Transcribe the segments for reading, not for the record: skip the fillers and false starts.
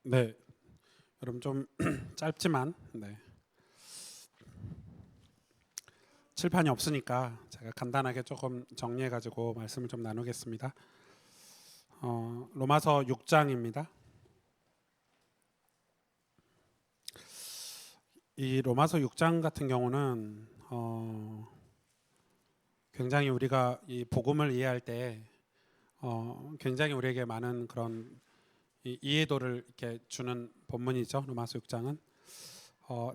네, 여러분 좀 짧지만 칠판이 없으니까 제가 간단하게 조금 정리해가지고 말씀을 좀 나누겠습니다. 로마서 6장입니다. 이 로마서 6장 같은 경우는 굉장히 우리가 이 복음을 이해할 때 굉장히 우리에게 많은 그런 이해도를 이렇게 주는 본문이죠. 로마서 6장은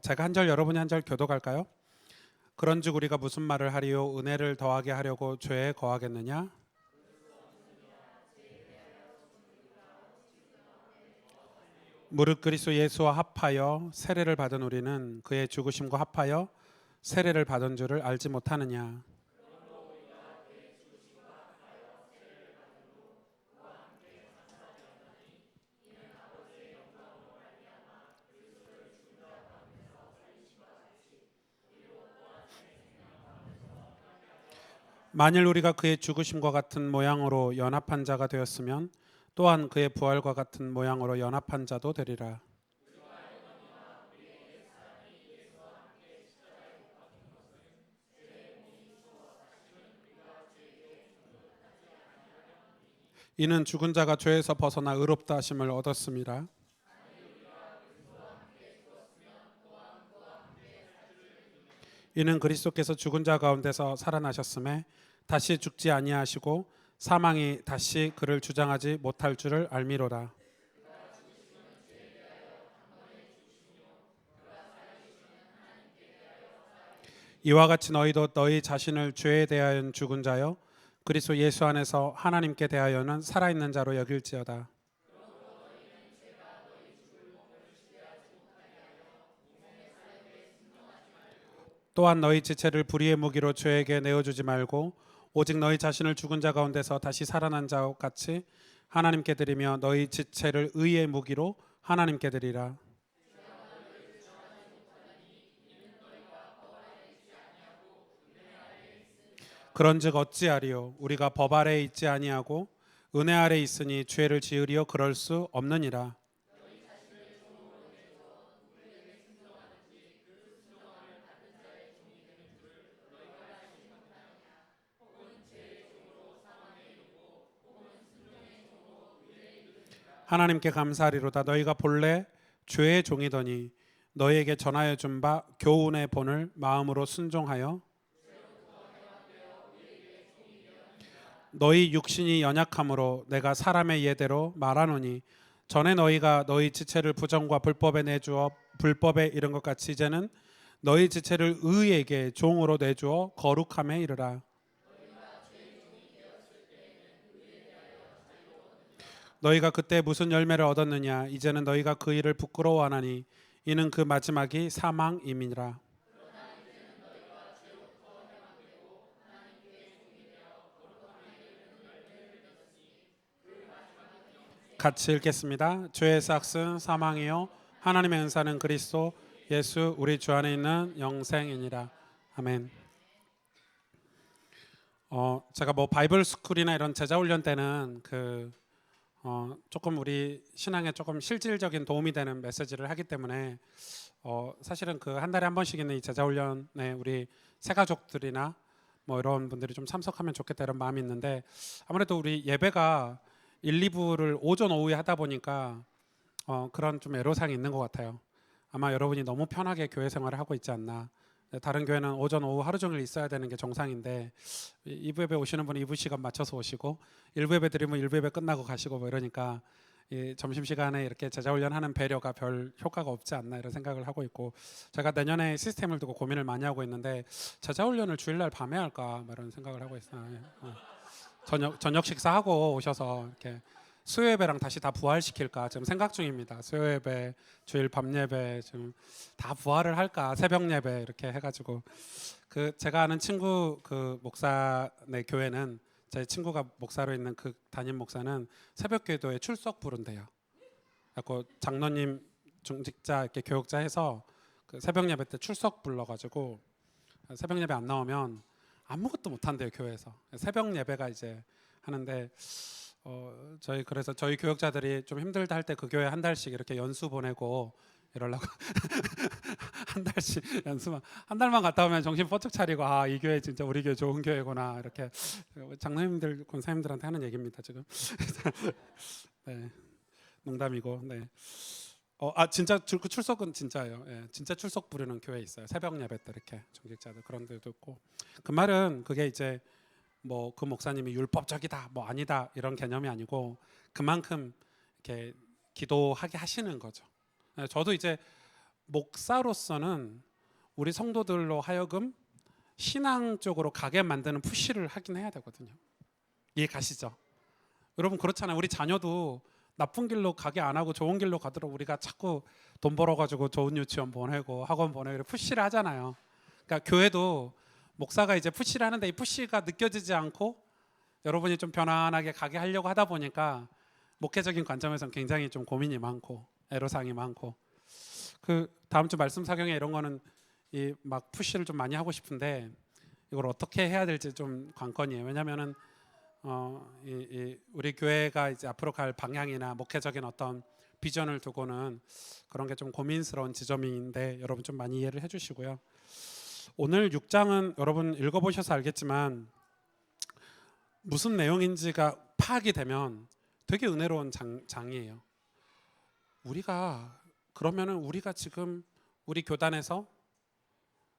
제가 한 절 여러분이 한 절 교독할까요? 그런즉 우리가 무슨 말을 하리요? 은혜를 더하게 하려고 죄에 거하겠느냐? 무릇 그리스도 예수와 합하여 세례를 받은 우리는 그의 죽으심과 합하여 세례를 받은 줄을 알지 못하느냐? 만일 우리가 그의 죽으심과 같은 모양으로 연합한 자가 되었으면 또한 그의 부활과 같은 모양으로 연합한 자도 되리라. 이는 죽은 자가 죄에서 벗어나 의롭다 하심을 얻었음이라. 이는 그리스도께서 죽은 자 가운데서 살아나셨음에 다시 죽지 아니하시고 사망이 다시 그를 주장하지 못할 줄을 알미로라. 이와 같이 너희도 너희 자신을 죄에 대하여는 죽은 자요 그리스도 예수 안에서 하나님께 대하여는 살아있는 자로 여길지어다. 또한 너희 지체를 불의의 무기로 죄에게 내어주지 말고 오직 너희 자신을 죽은 자 가운데서 다시 살아난 자 같이 하나님께 드리며 너희 지체를 의의 무기로 하나님께 드리라. 그런즉 어찌하리요? 우리가 법 아래에 있지 아니하고 은혜 아래에 있으니 죄를 지으리요? 그럴 수 없느니라. 하나님께 감사하리로다. 너희가 본래 죄의 종이더니 너희에게 전하여 준 바 교훈의 본을 마음으로 순종하여 너희 육신이 연약함으로 내가 사람의 예대로 말하노니 전에 너희가 너희 지체를 부정과 불법에 내주어 불법에 이른 것 같이 이제는 너희 지체를 의에게 종으로 내주어 거룩함에 이르라. 너희가 그때 무슨 열매를 얻었느냐? 이제는 너희가 그 일을 부끄러워하나니 이는 그 마지막이 사망임이니라. 같이 읽겠습니다. 죄의 삭은 사망이요 하나님의 은사는 그리스도 예수 우리 주 안에 있는 영생이니라. 아멘. 제가 뭐 바이블 스쿨이나 이런 제자 훈련 때는 조금 우리 신앙에 조금 실질적인 도움이 되는 메시지를 하기 때문에 사실은 그 한 달에 한 번씩 있는 이 제자 훈련에 우리 새 가족들이나 뭐 이런 분들이 좀 참석하면 좋겠다 이런 마음이 있는데 아무래도 우리 예배가 1, 2부를 오전 오후에 하다 보니까 그런 좀 애로사항이 있는 것 같아요. 아마 여러분이 너무 편하게 교회 생활을 하고 있지 않나. 다른 교회는 오전 오후 하루 종일 있어야 되는 게 정상인데 2부 예배 오시는 분은 2부 시간 맞춰서 오시고 1부 예배 드리면 1부 예배 끝나고 가시고 뭐 이러니까 이 점심시간에 이렇게 제자훈련하는 배려가 별 효과가 없지 않나 이런 생각을 하고 있고 제가 내년에 시스템을 두고 고민을 많이 하고 있는데 제자훈련을 주일날 밤에 할까 이런 생각을 하고 있어요. 저녁 식사하고 오셔서 이렇게 수요 예배랑 다시 다 부활시킬까 지금 생각 중입니다. 수요 예배, 주일 밤 예배 좀 다 부활을 할까 새벽 예배 이렇게 해가지고 그 제가 아는 친구 그 목사네 교회는 제 친구가 목사로 있는 그 담임 목사는 새벽 기도에 출석 부른대요. 그래서 장로님 중직자 이렇게 교육자 해서 그 새벽 예배 때 출석 불러가지고 새벽 예배 안 나오면 아무것도 못 한대요 교회에서. 새벽 예배가 이제 하는데 그래서 저희 교역자들이 좀 힘들다 할 때 그 교회 한 달씩 이렇게 연수 보내고 이러려고 한 달씩 연수만 한 달만 갔다 오면 정신 번쩍 차리고 아 이 교회 진짜 우리 교회 좋은 교회구나 이렇게 장로님들 권사님들한테 하는 얘기입니다 지금. 네, 농담이고 네. 진짜 그 출석은 진짜예요. 예, 진짜 출석 부르는 교회 있어요. 새벽 예배 때 이렇게 중직자들 그런 데도 있고. 그 말은 그게 이제 뭐 그 목사님이 율법적이다 뭐 아니다 이런 개념이 아니고 그만큼 이렇게 기도하게 하시는 거죠. 예, 저도 이제 목사로서는 우리 성도들로 하여금 신앙 쪽으로 가게 만드는 푸시를 하긴 해야 되거든요. 이해 가시죠? 여러분 그렇잖아요. 우리 자녀도 나쁜 길로 가게 안 하고 좋은 길로 가도록 우리가 자꾸 돈 벌어가지고 좋은 유치원 보내고 학원 보내고 이렇게 푸시를 하잖아요. 그러니까 교회도 목사가 이제 푸시를 하는데 이 푸시가 느껴지지 않고 여러분이 좀 편안하게 가게 하려고 하다 보니까 목회적인 관점에서는 굉장히 좀 고민이 많고 애로사항이 많고 그 다음 주 말씀 사경에 이런 거는 이 막 푸시를 좀 많이 하고 싶은데 이걸 어떻게 해야 될지 좀 관건이에요. 왜냐하면은 우리 교회가 이제 앞으로 갈 방향이나 목회적인 어떤 비전을 두고는 그런 게 좀 고민스러운 지점인데 여러분 좀 많이 이해를 해주시고요. 오늘 6장은 여러분 읽어보셔서 알겠지만 무슨 내용인지가 파악이 되면 되게 은혜로운 장이에요. 그러면은 우리가 지금 우리 교단에서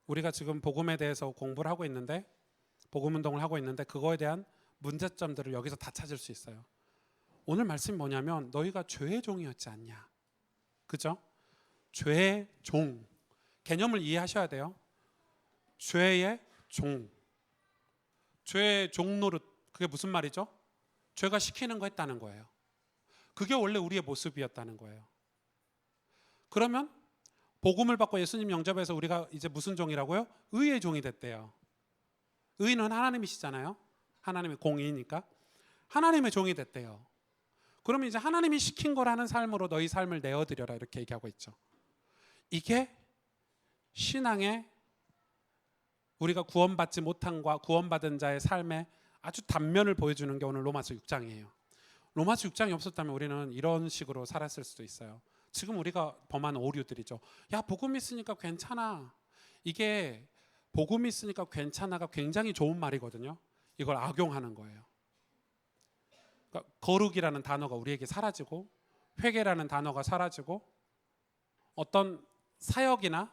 우리가 지금 복음에 대해서 공부를 하고 있는데 복음 운동을 하고 있는데 그거에 대한 문제점들을 여기서 다 찾을 수 있어요. 오늘 말씀이 뭐냐면 너희가 죄의 종이었지 않냐. 그죠? 죄의 종. 개념을 이해하셔야 돼요. 죄의 종. 죄의 종 노릇. 그게 무슨 말이죠? 죄가 시키는 거 했다는 거예요. 그게 원래 우리의 모습이었다는 거예요. 그러면 복음을 받고 예수님 영접해서 우리가 이제 무슨 종이라고요? 의의 종이 됐대요. 의는 하나님이시잖아요. 하나님의 공의니까 하나님의 종이 됐대요. 그러면 이제 하나님이 시킨 거라는 삶으로 너희 삶을 내어드려라 이렇게 얘기하고 있죠. 이게 신앙의 우리가 구원받지 못한과 구원받은 자의 삶의 아주 단면을 보여주는 게 오늘 로마서 6장이에요. 로마서 6장이 없었다면 우리는 이런 식으로 살았을 수도 있어요. 지금 우리가 범한 오류들이죠. 야 복음 있으니까 괜찮아. 이게 복음 있으니까 괜찮아가 굉장히 좋은 말이거든요. 이걸 악용하는 거예요. 그러니까 거룩이라는 단어가 우리에게 사라지고 회개라는 단어가 사라지고 어떤 사역이나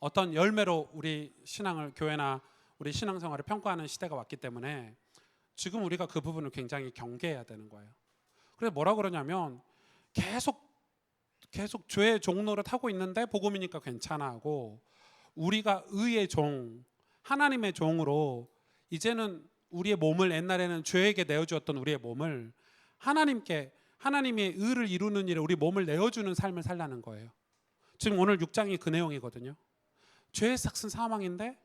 어떤 열매로 우리 신앙을 교회나 우리 신앙생활을 평가하는 시대가 왔기 때문에 지금 우리가 그 부분을 굉장히 경계해야 되는 거예요. 그래서 뭐라 그러냐면 계속 죄의 종노릇 하고 있는데 복음이니까 괜찮아 하고 우리가 의의 종, 하나님의 종으로 이제는 우리의 몸을 옛날에는 죄에게 내어주었던 우리의 몸을 하나님의 의를 이루는 일에 우리 몸을 내어주는 삶을 살라는 거예요. 지금 오늘 6장이 그 내용이거든요. 죄의 삭은 사망인데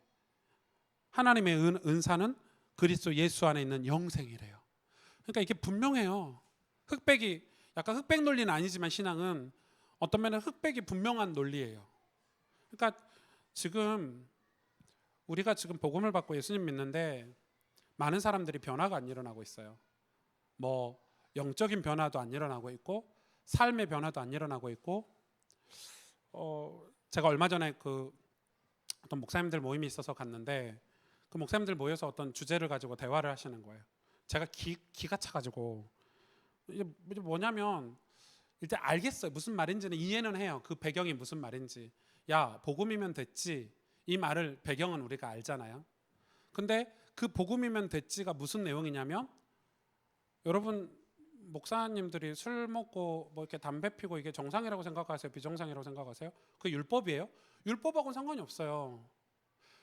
하나님의 은사는 그리스도 예수 안에 있는 영생이래요. 그러니까 이게 분명해요. 약간 흑백 논리는 아니지만 신앙은 어떤 면은 흑백이 분명한 논리예요. 그러니까 우리가 지금 복음을 받고 예수님 믿는데 많은 사람들이 변화가 안 일어나고 있어요. 뭐 영적인 변화도 안 일어나고 있고 삶의 변화도 안 일어나고 있고 제가 얼마 전에 그 어떤 목사님들 모임이 있어서 갔는데 그 목사님들 모여서 어떤 주제를 가지고 대화를 하시는 거예요. 제가 기가 차가지고 이게 뭐냐면 일단 알겠어요. 무슨 말인지는 이해는 해요. 그 배경이 무슨 말인지. 야 복음이면 됐지. 이 말을 배경은 우리가 알잖아요. 근데 그 복음이면 됐지가 무슨 내용이냐면 여러분 목사님들이 술 먹고 뭐 이렇게 담배 피고 이게 정상이라고 생각하세요? 비정상이라고 생각하세요? 그게 율법이에요? 율법하고는 상관이 없어요.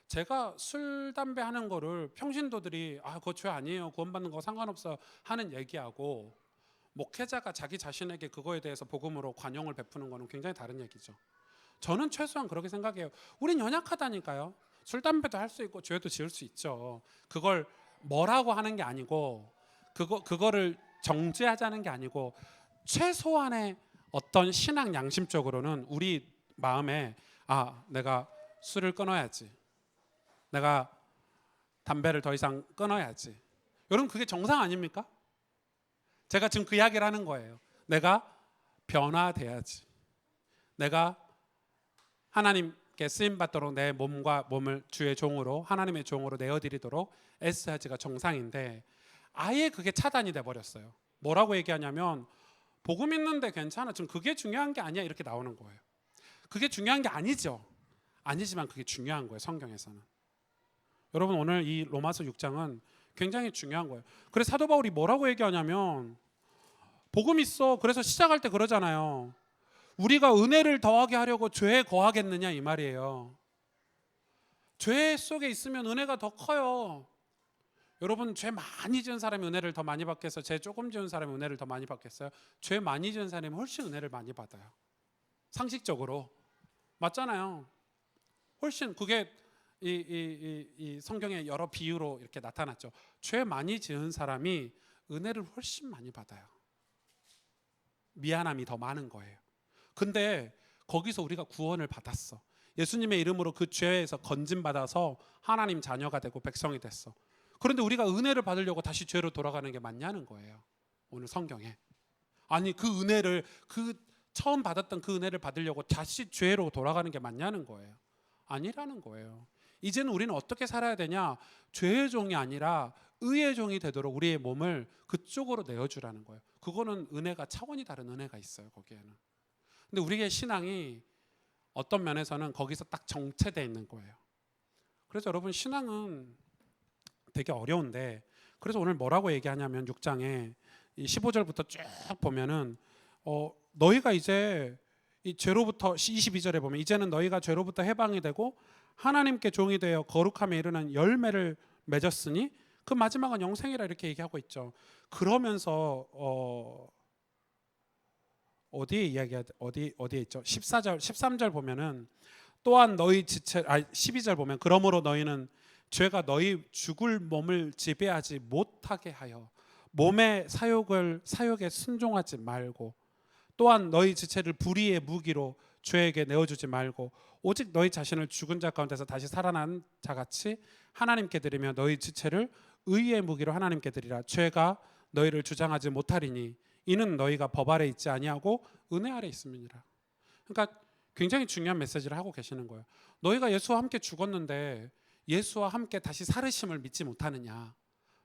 제가 술 담배 하는 거를 평신도들이 그거 죄 아니에요. 구원받는 거 상관없어 하는 얘기하고 목회자가 자기 자신에게 그거에 대해서 복음으로 관용을 베푸는 거는 굉장히 다른 얘기죠. 저는 최소한 그렇게 생각해요. 우린 연약하다니까요. 술 담배도 할 수 있고 죄도 지을 수 있죠. 그걸 뭐라고 하는 게 아니고 그거를 정죄하자는 게 아니고 최소한의 어떤 신앙 양심적으로는 우리 마음에 내가 술을 끊어야지. 내가 담배를 더 이상 끊어야지. 여러분 그게 정상 아닙니까? 제가 지금 그 이야기를 하는 거예요. 내가 변화돼야지. 내가 하나님께 쓰임 받도록 내 몸과 몸을 주의 종으로, 하나님의 종으로 내어드리도록 애써야지가 정상인데 아예 그게 차단이 돼 버렸어요. 뭐라고 얘기하냐면 복음 있는데 괜찮아, 지금 그게 중요한 게 아니야, 이렇게 나오는 거예요. 그게 중요한 게 아니죠. 아니지만 그게 중요한 거예요, 성경에서는. 여러분, 오늘 이 로마서 6장은 굉장히 중요한 거예요. 그래서 사도 바울이 뭐라고 얘기하냐면 복음 있어. 그래서 시작할 때 그러잖아요. 우리가 은혜를 더하게 하려고 죄에 거하겠느냐, 이 말이에요. 죄 속에 있으면 은혜가 더 커요. 여러분, 죄 많이 지은 사람이 은혜를 더 많이 받겠어요? 죄 조금 지은 사람이 은혜를 더 많이 받겠어요? 죄 많이 지은 사람이 훨씬 은혜를 많이 받아요. 상식적으로 맞잖아요. 훨씬 그게 이 성경의 여러 비유로 이렇게 나타났죠. 죄 많이 지은 사람이 은혜를 훨씬 많이 받아요. 미안함이 더 많은 거예요. 근데 거기서 우리가 구원을 받았어. 예수님의 이름으로 그 죄에서 건진받아서 하나님 자녀가 되고 백성이 됐어. 그런데 우리가 은혜를 받으려고 다시 죄로 돌아가는 게 맞냐는 거예요. 오늘 성경에. 아니, 그 은혜를, 그 처음 받았던 그 은혜를 받으려고 다시 죄로 돌아가는 게 맞냐는 거예요. 아니라는 거예요. 이제는 우리는 어떻게 살아야 되냐? 죄의 종이 아니라 의의 종이 되도록 우리의 몸을 그쪽으로 내어주라는 거예요. 그거는 은혜가 차원이 다른 은혜가 있어요, 거기에는. 근데 우리의 신앙이 어떤 면에서는 거기서 딱 정체되어 있는 거예요. 그래서 여러분, 신앙은 되게 어려운데, 그래서 오늘 뭐라고 얘기하냐면 6장에 이 15절부터 쭉 보면은 너희가 이제 이 죄로부터 22절에 보면 이제는 너희가 죄로부터 해방이 되고 하나님께 종이 되어 거룩함에 이르는 열매를 맺었으니 그 마지막은 영생이라, 이렇게 얘기하고 있죠. 그러면서 어디에 이야기가 어디에 있죠? 14절 13절 보면은 또한 너희 지체 12절 보면 그러므로 너희는 죄가 너희 죽을 몸을 지배하지 못하게 하여 몸의 사욕에 순종하지 말고 또한 너희 지체를 불의의 무기로 죄에게 내어주지 말고 오직 너희 자신을 죽은 자 가운데서 다시 살아난 자같이 하나님께 드리며 너희 지체를 의의 무기로 하나님께 드리라. 죄가 너희를 주장하지 못하리니 이는 너희가 법 아래 있지 아니하고 은혜 아래 있음이니라. 그러니까 굉장히 중요한 메시지를 하고 계시는 거예요. 너희가 예수와 함께 죽었는데 예수와 함께 다시 살으심을 믿지 못하느냐?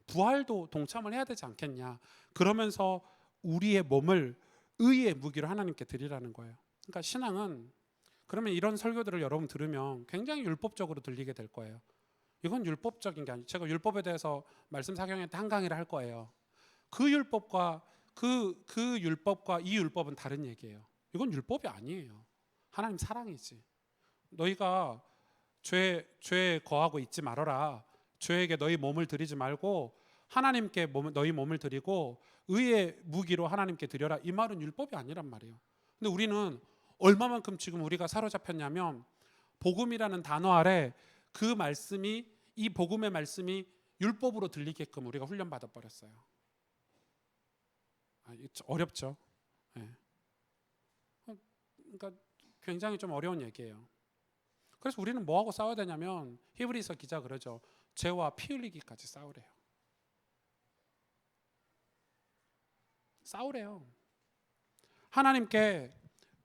부활도 동참을 해야 되지 않겠냐? 그러면서 우리의 몸을 의의 무기로 하나님께 드리라는 거예요. 그러니까 신앙은, 그러면 이런 설교들을 여러분 들으면 굉장히 율법적으로 들리게 될 거예요. 이건 율법적인 게 아니에요. 제가 율법에 대해서 말씀 사경에 한 강의를 할 거예요. 그 율법과 그 율법과 이 율법은 다른 얘기예요. 이건 율법이 아니에요. 하나님 사랑이지. 너희가 죄에 거하고 있지 말아라. 죄에게 너희 몸을 드리지 말고 하나님께 너희 몸을 드리고 의의 무기로 하나님께 드려라. 이 말은 율법이 아니란 말이에요. 근데 우리는 얼마만큼 지금 우리가 사로잡혔냐면 복음이라는 단어 아래 그 말씀이, 이 복음의 말씀이 율법으로 들리게끔 우리가 훈련받아 버렸어요. 어렵죠. 네. 그러니까 굉장히 좀 어려운 얘기예요. 그래서 우리는 뭐하고 싸워야 되냐면 히브리서 기자 그러죠. 죄와 피 흘리기까지 싸우래요. 싸우래요. 하나님께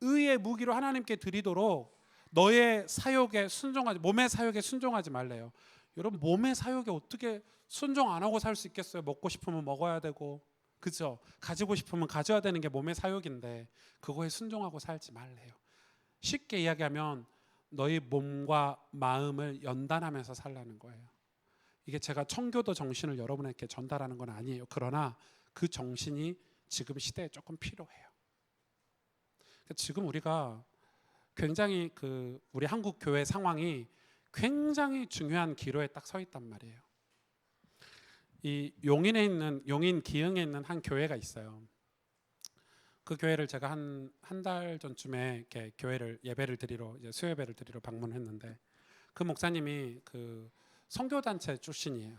의의 무기로 하나님께 드리도록 너의 사욕에 순종하지, 몸의 사욕에 순종하지 말래요. 여러분, 몸의 사욕에 어떻게 순종 안 하고 살 수 있겠어요? 먹고 싶으면 먹어야 되고, 그죠? 가지고 싶으면 가져야 되는 게 몸의 사욕인데 그거에 순종하고 살지 말래요. 쉽게 이야기하면 너희 몸과 마음을 연단하면서 살라는 거예요. 이게 제가 청교도 정신을 여러분에게 전달하는 건 아니에요. 그러나 그 정신이 지금 시대에 조금 필요해요. 지금 우리가 굉장히 우리 한국 교회 상황이 굉장히 중요한 기로에 딱 서 있단 말이에요. 이 용인 기흥에 있는 한 교회가 있어요. 그 교회를 제가 한 달 전쯤에 이렇게 교회를 예배를 드리러, 이제 수요예배를 드리러 방문했는데 그 목사님이 그 선교단체 출신이에요.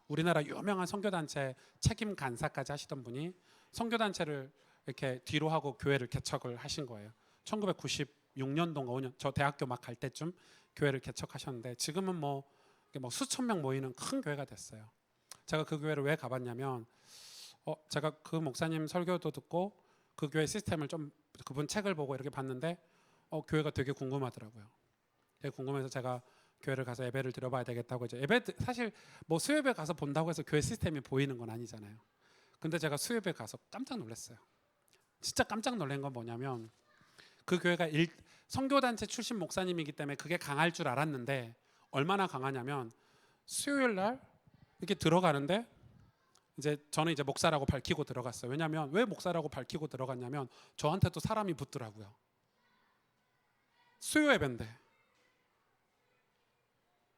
우리나라 유명한 선교단체 책임 간사까지 하시던 분이 선교단체를 이렇게 뒤로 하고 교회를 개척을 하신 거예요. 1996년도인가 5년, 저 대학교 막 갈 때쯤 교회를 개척하셨는데 지금은 뭐 수천 명 모이는 큰 교회가 됐어요. 제가 그 교회를 왜 가봤냐면 제가 그 목사님 설교도 듣고 그 교회 시스템을 좀 그분 책을 보고 이렇게 봤는데 교회가 되게 궁금하더라고요. 되게 궁금해서 제가 교회를 가서 예배를 드려봐야 되겠다고 이제 사실 뭐 수요예배 가서 본다고 해서 교회 시스템이 보이는 건 아니잖아요. 근데 제가 수요예배 가서 깜짝 놀랐어요. 진짜 깜짝 놀란 건 뭐냐면 그 교회가 선교단체 출신 목사님이기 때문에 그게 강할 줄 알았는데 얼마나 강하냐면 수요일 날 이렇게 들어가는데 이제 저는 이제 목사라고 밝히고 들어갔어요. 왜냐하면 왜 목사라고 밝히고 들어갔냐면 저한테도 사람이 붙더라고요. 수요 예배인데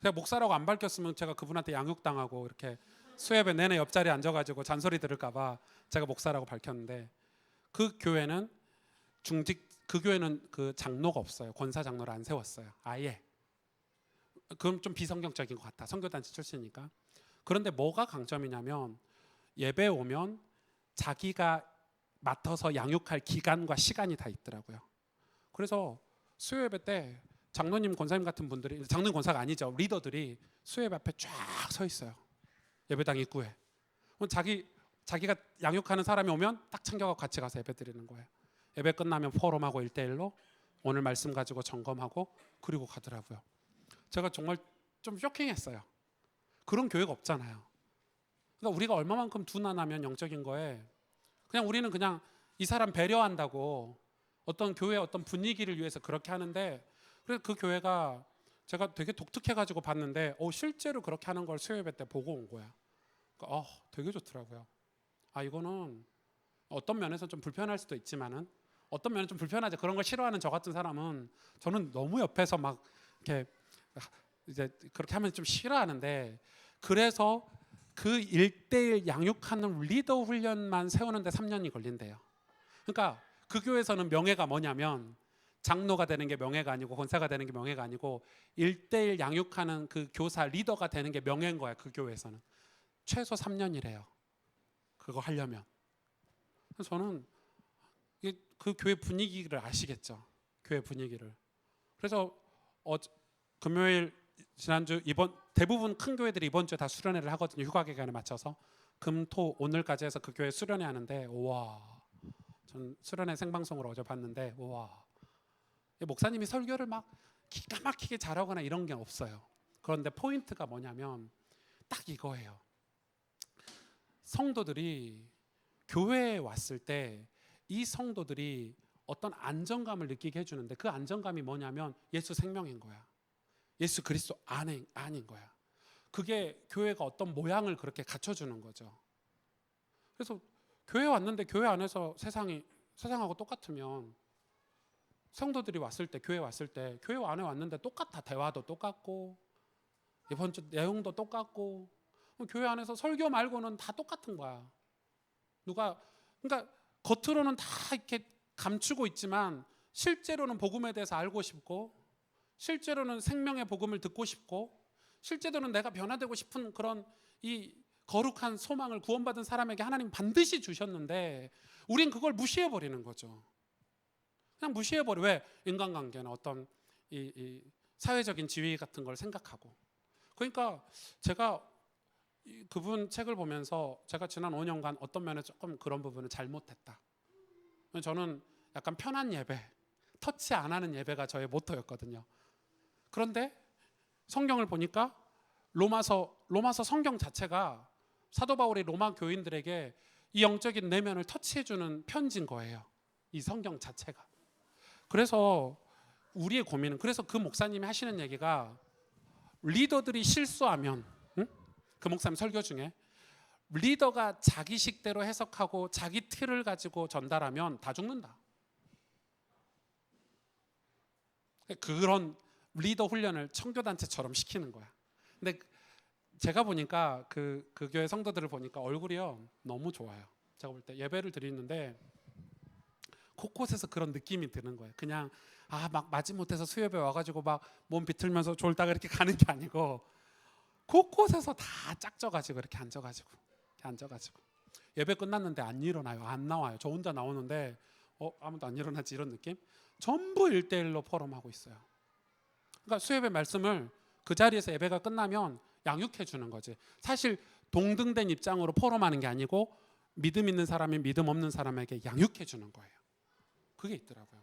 제가 목사라고 안 밝혔으면 제가 그분한테 양육당하고 이렇게 수요 예배 내내 옆자리에 앉아가지고 잔소리 들을까봐 제가 목사라고 밝혔는데 그 교회는 그 교회는 그 장로가 없어요. 권사 장로를 안 세웠어요. 아예. 그럼 좀 비성경적인 것 같아. 선교단체 출신이니까. 그런데 뭐가 강점이냐면 예배 오면 자기가 맡아서 양육할 기간과 시간이 다 있더라고요. 그래서 수요 예배 때 장로님, 권사님 같은 분들이, 장로님 권사가 아니죠, 리더들이 수요 예배 앞에 쫙 서 있어요. 예배당 입구에. 자기가 양육하는 사람이 오면 딱 챙겨가고 같이 가서 예배 드리는 거예요. 예배 끝나면 포럼하고 1대1로 오늘 말씀 가지고 점검하고 그리고 가더라고요. 제가 정말 좀 쇼킹했어요. 그런 교회가 없잖아요. 그러니까 우리가 얼마만큼 둔한하면 영적인 거에 그냥 우리는 그냥 이 사람 배려한다고 어떤 교회의 어떤 분위기를 위해서 그렇게 하는데, 그래서 그 교회가 제가 되게 독특해가지고 봤는데 실제로 그렇게 하는 걸 수요 예배 때 보고 온 거야. 그러니까 되게 좋더라고요. 이거는 어떤 면에서 좀 불편할 수도 있지만은 어떤 면은 좀 불편하지. 그런 걸 싫어하는 저 같은 사람은 저는 너무 옆에서 막 이렇게 이제 그렇게 하면 좀 싫어하는데, 그래서 그 1대1 양육하는 리더 훈련만 세우는데 3년이 걸린대요. 그러니까 그 교회에서는 명예가 뭐냐면 장로가 되는 게 명예가 아니고 권사가 되는 게 명예가 아니고 1대1 양육하는 그 교사 리더가 되는 게 명예인 거야. 그 교회에서는 최소 3년이래요. 그거 하려면. 저는 그 교회 분위기를 아시겠죠? 교회 분위기를. 그래서 금요일, 지난주, 이번 대부분 큰 교회들이 이번 주에 다 수련회를 하거든요. 휴가 기간에 맞춰서 금, 토, 오늘까지 해서 그 교회 수련회 하는데 전 수련회 생방송으로 어제 봤는데 목사님이 설교를 막 기가 막히게 잘하거나 이런 게 없어요. 그런데 포인트가 뭐냐면 딱 이거예요. 성도들이 교회에 왔을 때 이 성도들이 어떤 안정감을 느끼게 해주는데 그 안정감이 뭐냐면 예수 생명인 거야. 예수 그리스도 아닌 거야. 그게 교회가 어떤 모양을 그렇게 갖춰주는 거죠. 그래서 교회 왔는데 교회 안에서 세상하고 똑같으면 성도들이 왔을 때, 교회 왔을 때 교회 안에 왔는데 똑같아. 대화도 똑같고 이번 주 내용도 똑같고 교회 안에서 설교 말고는 다 똑같은 거야. 그러니까 겉으로는 다 이렇게 감추고 있지만 실제로는 복음에 대해서 알고 싶고 실제로는 생명의 복음을 듣고 싶고 실제로는 내가 변화되고 싶은 그런 이 거룩한 소망을 구원받은 사람에게 하나님 반드시 주셨는데 우린 그걸 무시해버리는 거죠. 그냥 무시해버려. 왜? 인간관계나 어떤 이 사회적인 지위 같은 걸 생각하고. 그러니까 제가 그분 책을 보면서 제가 지난 5년간 어떤 면에 조금 그런 부분을 잘못했다. 저는 약간 편한 예배, 터치 안 하는 예배가 저의 모토였거든요. 그런데 성경을 보니까 로마서 성경 자체가 사도 바울이 로마 교인들에게 이 영적인 내면을 터치해주는 편지인 거예요. 이 성경 자체가. 그래서 우리의 고민은, 그래서 그 목사님이 하시는 얘기가 리더들이 실수하면, 그 목사님 설교 중에 리더가 자기식대로 해석하고 자기 틀을 가지고 전달하면 다 죽는다. 그런 리더 훈련을 청교단체처럼 시키는 거야. 근데 제가 보니까 그 교회 성도들을 보니까 얼굴이요 너무 좋아요. 제가 볼 때 예배를 드리는데 곳곳에서 그런 느낌이 드는 거예요. 그냥 막 마지못해서 수요예배 와가지고 막 몸 비틀면서 졸다가 이렇게 가는 게 아니고 곳곳에서 다 짝져가지고 이렇게 앉아가지고 예배 끝났는데 안 일어나요. 안 나와요. 저 혼자 나오는데 아무도 안 일어나지 이런 느낌. 전부 1대1로 포럼하고 있어요. 그러니까 수요예배 말씀을 그 자리에서 예배가 끝나면 양육해 주는 거지. 사실 동등된 입장으로 포럼하는 게 아니고 믿음 있는 사람이 믿음 없는 사람에게 양육해 주는 거예요. 그게 있더라고요.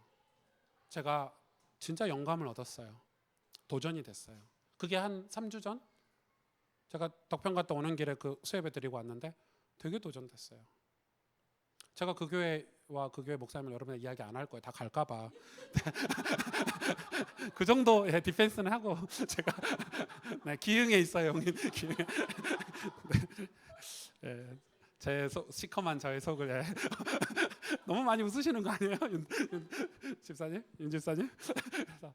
제가 진짜 영감을 얻었어요. 도전이 됐어요. 그게 한 3주 전 제가 덕평 갔다 오는 길에 그 수협에 드리고 왔는데 되게 도전됐어요. 제가 그 교회와 그 교회 목사님을 여러분의 이야기 안 할 거예요. 다 갈까 봐. 그 정도의 디펜스는 하고 제가 네, 기흥에 있어요, 형님. 기흥에. 네, 제 시커먼 저의 속을 너무 많이 웃으시는 거 아니에요, 집사님, 윤 집사님? 그래서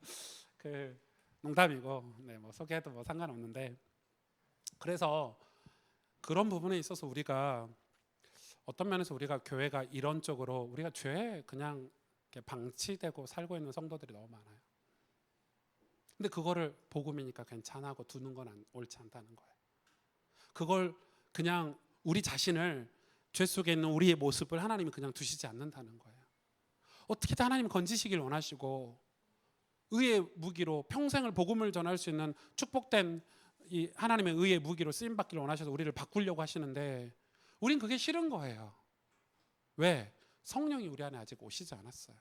그 농담이고, 네, 뭐 소개해도 뭐 상관없는데, 그래서 그런 부분에 있어서 우리가 어떤 면에서 우리가 교회가 이런 쪽으로 우리가 죄에 그냥 방치되고 살고 있는 성도들이 너무 많아요. 근데 그거를 복음이니까 괜찮아하고 두는 건 옳지 않다는 거예요. 그걸 그냥 우리 자신을 죄 속에 있는 우리의 모습을 하나님이 그냥 두시지 않는다는 거예요. 어떻게든 하나님 건지시길 원하시고 의의 무기로 평생을 복음을 전할 수 있는 축복된 이 하나님의 의의 무기로 쓰임 받기를 원하셔서 우리를 바꾸려고 하시는데 우린 그게 싫은 거예요. 왜? 성령이 우리 안에 아직 오시지 않았어요.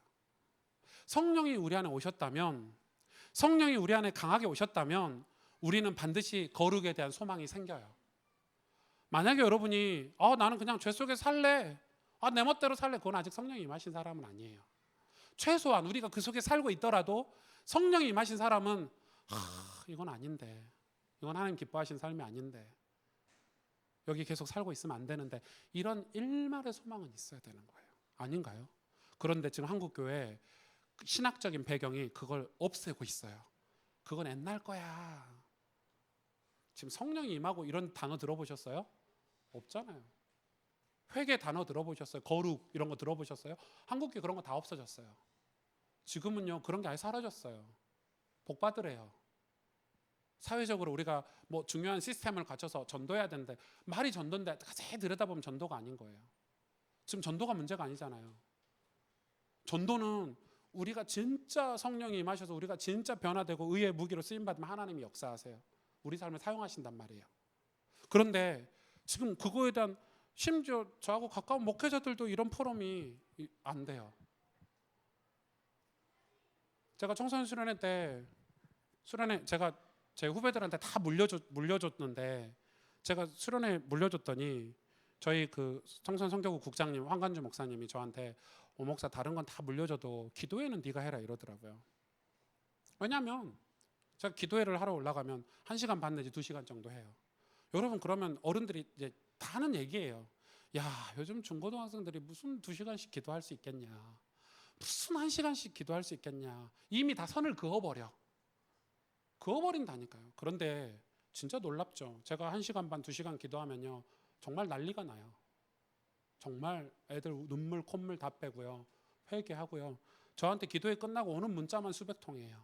성령이 우리 안에 오셨다면, 성령이 우리 안에 강하게 오셨다면 우리는 반드시 거룩에 대한 소망이 생겨요. 만약에 여러분이 나는 그냥 죄 속에 살래, 내 멋대로 살래, 그건 아직 성령이 임하신 사람은 아니에요. 최소한 우리가 그 속에 살고 있더라도 성령이 임하신 사람은 이건 아닌데, 이건 하나님 기뻐하신 삶이 아닌데, 여기 계속 살고 있으면 안 되는데, 이런 일말의 소망은 있어야 되는 거예요. 아닌가요? 그런데 지금 한국 교회 신학적인 배경이 그걸 없애고 있어요. 그건 옛날 거야. 지금 성령이 임하고 이런 단어 들어보셨어요? 없잖아요. 회개 단어 들어보셨어요? 거룩 이런 거 들어보셨어요? 한국 교회 그런 거 다 없어졌어요. 지금은요 그런 게 아예 사라졌어요. 복 받으래요. 사회적으로 우리가 뭐 중요한 시스템을 갖춰서 전도해야 되는데 말이 전도인데 자세히 들여다보면 전도가 아닌 거예요. 지금 전도가 문제가 아니잖아요. 전도는 우리가 진짜 성령이 임하셔서 우리가 진짜 변화되고 의의 무기로 쓰임받으면 하나님이 역사하세요. 우리 삶을 사용하신단 말이에요. 그런데 지금 그거에 대한 심지어 저하고 가까운 목회자들도 이런 포럼이 안 돼요. 제가 청소년 수련회 때 제가 제 후배들한테 다 물려줬는데 제가 수련회 물려줬더니 저희 그 청소년 성교구 국장님 황관주 목사님이 저한테 목사 다른 건 다 물려줘도 기도회는 네가 해라 이러더라고요. 왜냐하면 제가 기도회를 하러 올라가면 1시간 반 내지 2시간 정도 해요. 여러분 그러면 어른들이 이제 다 하는 얘기예요. 야 요즘 중고등학생들이 무슨 2시간씩 기도할 수 있겠냐, 무슨 1시간씩 기도할 수 있겠냐, 이미 다 선을 그어버린다니까요. 그런데 진짜 놀랍죠. 제가 1시간 반 2시간 기도하면요 정말 난리가 나요. 정말 애들 눈물 콧물 다 빼고요, 회개하고요. 저한테 기도회 끝나고 오는 문자만 수백 통이에요.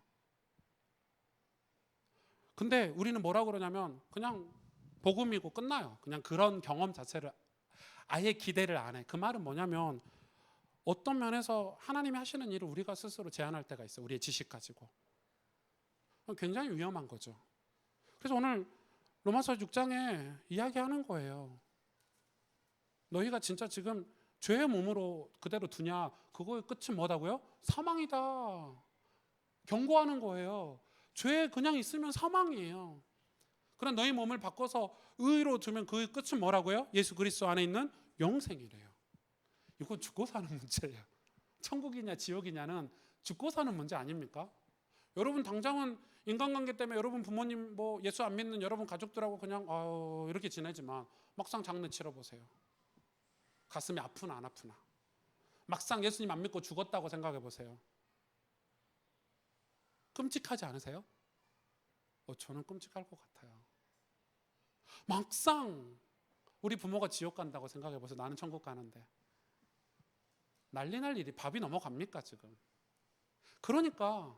근데 우리는 뭐라고 그러냐면 그냥 복음이고 끝나요. 그냥 그런 경험 자체를 아예 기대를 안 해. 그 말은 뭐냐면 어떤 면에서 하나님이 하시는 일을 우리가 스스로 제한할 때가 있어요. 우리의 지식 가지고. 굉장히 위험한 거죠. 그래서 오늘 로마서 6장에 이야기하는 거예요. 너희가 진짜 지금 죄의 몸으로 그대로 두냐? 그거의 끝은 뭐다고요? 사망이다. 경고하는 거예요. 죄에 그냥 있으면 사망이에요. 그럼 너희 몸을 바꿔서 의로 두면 그 끝은 뭐라고요? 예수 그리스도 안에 있는 영생이래요. 이거 죽고 사는 문제예요. 천국이냐 지옥이냐는 죽고 사는 문제 아닙니까? 여러분 당장은 인간관계 때문에 여러분 부모님 뭐 예수 안 믿는 여러분 가족들하고 그냥 이렇게 지내지만 막상 장례 치러보세요. 가슴이 아프나 안 아프나. 막상 예수님 안 믿고 죽었다고 생각해 보세요. 끔찍하지 않으세요? 저는 끔찍할 것 같아요. 막상 우리 부모가 지옥 간다고 생각해 보세요. 나는 천국 가는데. 난리 날 일이 밥이 넘어갑니까 지금? 그러니까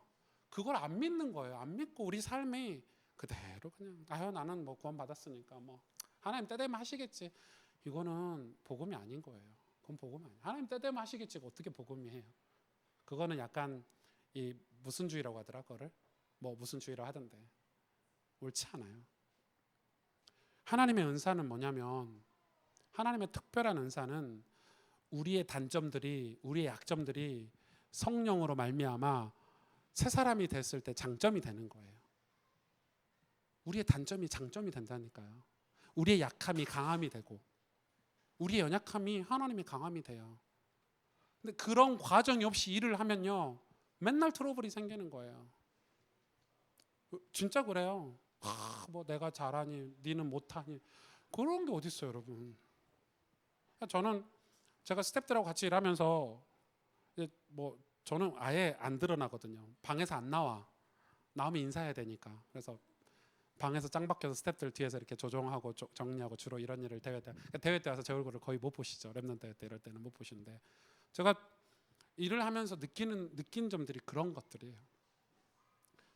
그걸 안 믿는 거예요. 안 믿고 우리 삶이 그대로 그냥 나는 뭐 구원 받았으니까 뭐 하나님 때 되면 하시겠지. 이거는 복음이 아닌 거예요. 그건 복음이 아니에요. 하나님 때 되면 하시겠지. 어떻게 복음이에요? 그거는 약간 이 무슨주의라고 하더라. 그거를 뭐 무슨주의라고 하던데 옳지 않아요. 하나님의 은사는 뭐냐면 하나님의 특별한 은사는 우리의 단점들이, 우리의 약점들이 성령으로 말미암아 새 사람이 됐을 때 장점이 되는 거예요. 우리의 단점이 장점이 된다니까요. 우리의 약함이 강함이 되고 우리의 연약함이 하나님의 강함이 돼요. 근데 그런 과정이 없이 일을 하면요, 맨날 트러블이 생기는 거예요. 진짜 그래요. 뭐 내가 잘하니 니는 못하니 그런 게 어디 있어요, 여러분. 저는 제가 스태프들하고 같이 일하면서 뭐 저는 아예 안 드러나거든요. 방에서 안 나와. 나오면 인사해야 되니까. 그래서 방에서 짱 박혀서 스태프들 뒤에서 이렇게 조종하고 정리하고 주로 이런 일을 대회 때 와서 제 얼굴을 거의 못 보시죠. 랩넌트 대회 때 이럴 때는 못 보시는데, 제가 일을 하면서 느낀 점들이 그런 것들이에요.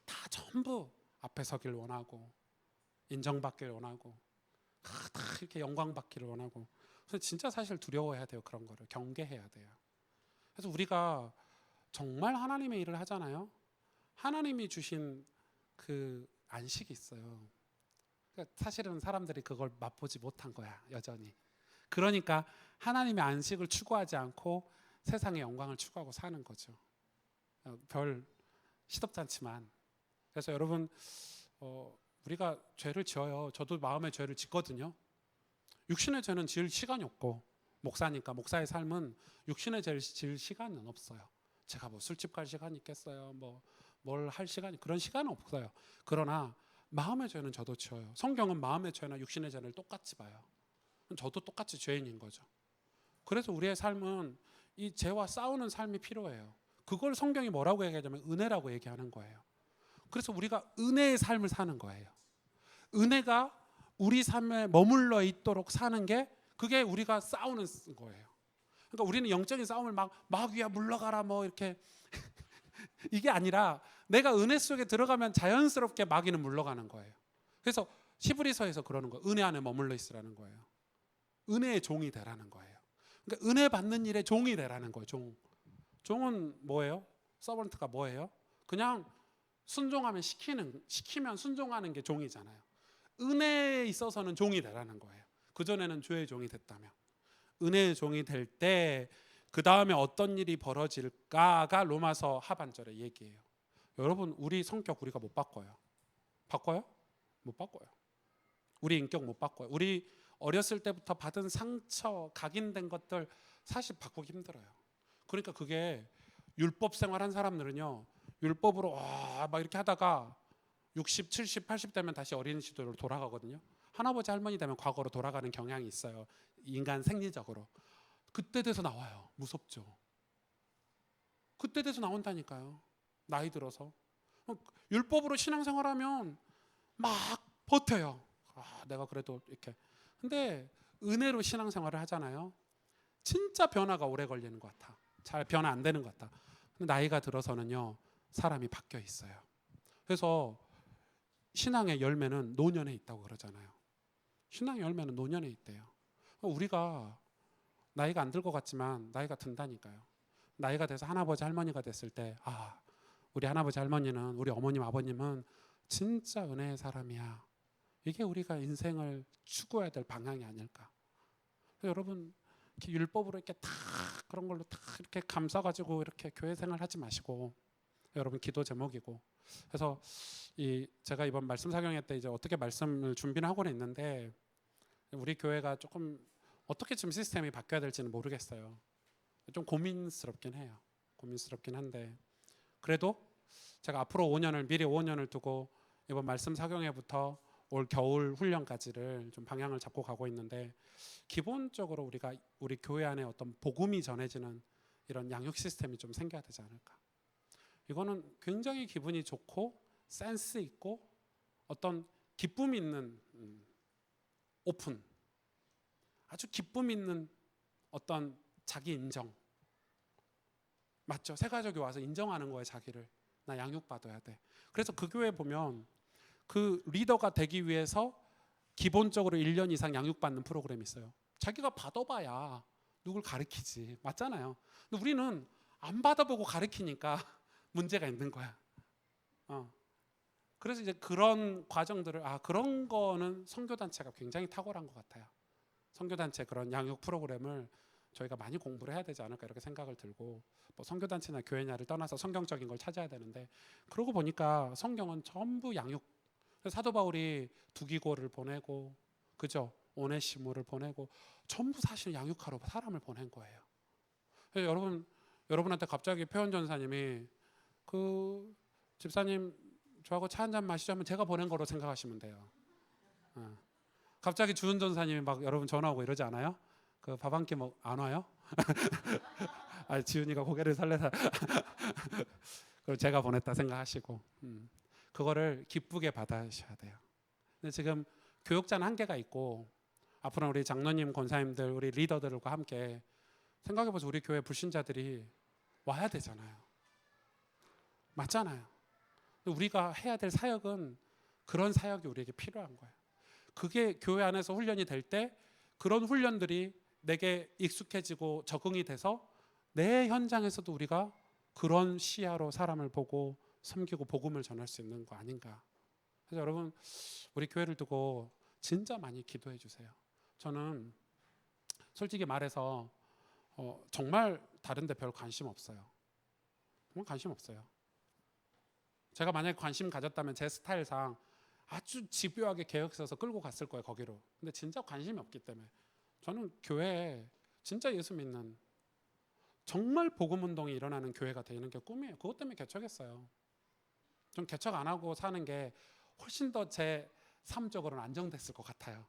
다 전부 앞에 서길 원하고 인정받기를 원하고 다 이렇게 영광받기를 원하고. 그래서 진짜 사실 두려워해야 돼요. 그런 거를 경계해야 돼요. 그래서 우리가 정말 하나님의 일을 하잖아요. 하나님이 주신 그 안식이 있어요. 그러니까 사실은 사람들이 그걸 맛보지 못한 거야, 여전히. 그러니까 하나님의 안식을 추구하지 않고 세상의 영광을 추구하고 사는 거죠. 별 시덥지 않지만. 그래서 여러분, 우리가 죄를 지어요. 저도 마음에 죄를 짓거든요. 육신의 죄는 지을 시간이 없고, 목사니까 목사의 삶은 육신의 죄를 지을 시간은 없어요. 제가 뭐 술집 갈 시간이 있겠어요? 뭐 뭘 할 시간이, 그런 시간은 없어요. 그러나 마음의 죄는 저도 지어요. 성경은 마음의 죄나 육신의 죄를 똑같이 봐요. 저도 똑같이 죄인인 거죠. 그래서 우리의 삶은 이 죄와 싸우는 삶이 필요해요. 그걸 성경이 뭐라고 얘기하냐면 은혜라고 얘기하는 거예요. 그래서 우리가 은혜의 삶을 사는 거예요. 은혜가 우리 삶에 머물러 있도록 사는 게, 그게 우리가 싸우는 거예요. 그러니까 우리는 영적인 싸움을 막 위야 물러가라 뭐 이렇게 이게 아니라 내가 은혜 속에 들어가면 자연스럽게 마귀는 물러가는 거예요. 그래서 히브리서에서 그러는 거예요. 은혜 안에 머물러 있으라는 거예요. 은혜의 종이 되라는 거예요. 그러니까 은혜 받는 일에 종이 되라는 거예요. 종은 뭐예요? 서번트가 뭐예요? 그냥 순종하면 시키면 순종하는 게 종이잖아요. 은혜에 있어서는 종이 되라는 거예요. 그전에는 죄의 종이 됐다면. 은혜의 종이 될 때 그 다음에 어떤 일이 벌어질까가 로마서 하반절의 얘기예요. 여러분, 우리 성격 우리가 못 바꿔요. 바꿔요? 못 바꿔요. 우리 인격 못 바꿔요. 우리 어렸을 때부터 받은 상처, 각인된 것들 사실 바꾸기 힘들어요. 그러니까 그게 율법 생활한 사람들은요, 율법으로 막 이렇게 하다가 60, 70, 80 되면 다시 어린 시절로 돌아가거든요. 할아버지 할머니 되면 과거로 돌아가는 경향이 있어요. 인간 생리적으로. 그때 돼서 나와요. 무섭죠. 그때 돼서 나온다니까요. 나이 들어서. 율법으로 신앙생활하면 막 버텨요. 내가 그래도 이렇게. 근데 은혜로 신앙생활을 하잖아요. 진짜 변화가 오래 걸리는 것 같아. 잘 변화 안 되는 것 같아. 근데 나이가 들어서는요, 사람이 바뀌어 있어요. 그래서 신앙의 열매는 노년에 있다고 그러잖아요. 신앙의 열매는 노년에 있대요. 우리가 나이가 안 들 것 같지만 나이가 든다니까요. 나이가 돼서 할아버지 할머니가 됐을 때, 우리 할아버지 할머니는, 우리 어머님 아버님은 진짜 은혜의 사람이야. 이게 우리가 인생을 추구해야 될 방향이 아닐까. 여러분, 이렇게 율법으로 이렇게 다 그런 걸로 다 이렇게 감싸가지고 이렇게 교회 생활 하지 마시고, 여러분 기도 제목이고. 그래서 제가 이번 말씀 사경회 때 이제 어떻게 말씀을 준비를 하고는 있는데, 우리 교회가 조금 어떻게 지금 시스템이 바뀌어야 될지는 모르겠어요. 좀 고민스럽긴 해요. 고민스럽긴 한데, 그래도 제가 앞으로 5년을 미리 5년을 두고 이번 말씀 사경회부터 올 겨울 훈련까지를 좀 방향을 잡고 가고 있는데, 기본적으로 우리가 우리 교회 안에 어떤 복음이 전해지는 이런 양육 시스템이 좀 생겨야 되지 않을까. 이거는 굉장히 기분이 좋고 센스 있고 어떤 기쁨 있는 오픈, 아주 기쁨 있는 어떤 자기 인정. 맞죠? 새가족이 와서 인정하는 거예요. 자기를. 나 양육받아야 돼. 그래서 그 교회 보면 그 리더가 되기 위해서 기본적으로 1년 이상 양육받는 프로그램이 있어요. 자기가 받아봐야 누굴 가르치지. 맞잖아요. 근데 우리는 안 받아보고 가르치니까 문제가 있는 거야. 그래서 이제 그런 과정들을, 그런 거는 선교단체가 굉장히 탁월한 것 같아요. 선교단체 그런 양육 프로그램을 저희가 많이 공부를 해야 되지 않을까 이렇게 생각을 들고, 뭐 선교단체나 교회냐를 떠나서 성경적인 걸 찾아야 되는데, 그러고 보니까 성경은 전부 양육. 사도 바울이 두기고를 보내고, 그죠? 오네시모를 보내고, 전부 사실 양육하러 사람을 보낸 거예요. 여러분한테 갑자기 표현 전사님이 그 집사님 저하고 차 한잔 마시죠 하면 제가 보낸 거로 생각하시면 돼요. 갑자기 주은 전사님이 막 여러분 전화 오고 이러지 않아요? 그 밥 한 끼 안 와요? 아, 지은이가 고개를 설레서 그걸 제가 보냈다 생각하시고, 그거를 기쁘게 받아셔야 돼요. 근데 지금 교육자는 한계가 있고, 앞으로 우리 장로님, 권사님들, 우리 리더들과 함께 생각해보세요. 우리 교회 불신자들이 와야 되잖아요. 맞잖아요. 우리가 해야 될 사역은 그런 사역이 우리에게 필요한 거예요. 그게 교회 안에서 훈련이 될 때 그런 훈련들이 내게 익숙해지고 적응이 돼서 내 현장에서도 우리가 그런 시야로 사람을 보고 섬기고 복음을 전할 수 있는 거 아닌가. 그래서 여러분, 우리 교회를 두고 진짜 많이 기도해 주세요. 저는 솔직히 말해서 정말 다른 데 별 관심 없어요. 정말 관심 없어요. 제가 만약에 관심 가졌다면 제 스타일상 아주 집요하게 계획 써서 끌고 갔을 거예요, 거기로. 근데 진짜 관심이 없기 때문에 저는 교회에 진짜 예수 믿는 정말 복음 운동이 일어나는 교회가 되는 게 꿈이에요. 그것 때문에 개척했어요. 좀 개척 안 하고 사는 게 훨씬 더 제 삶적으로는 안정됐을 것 같아요.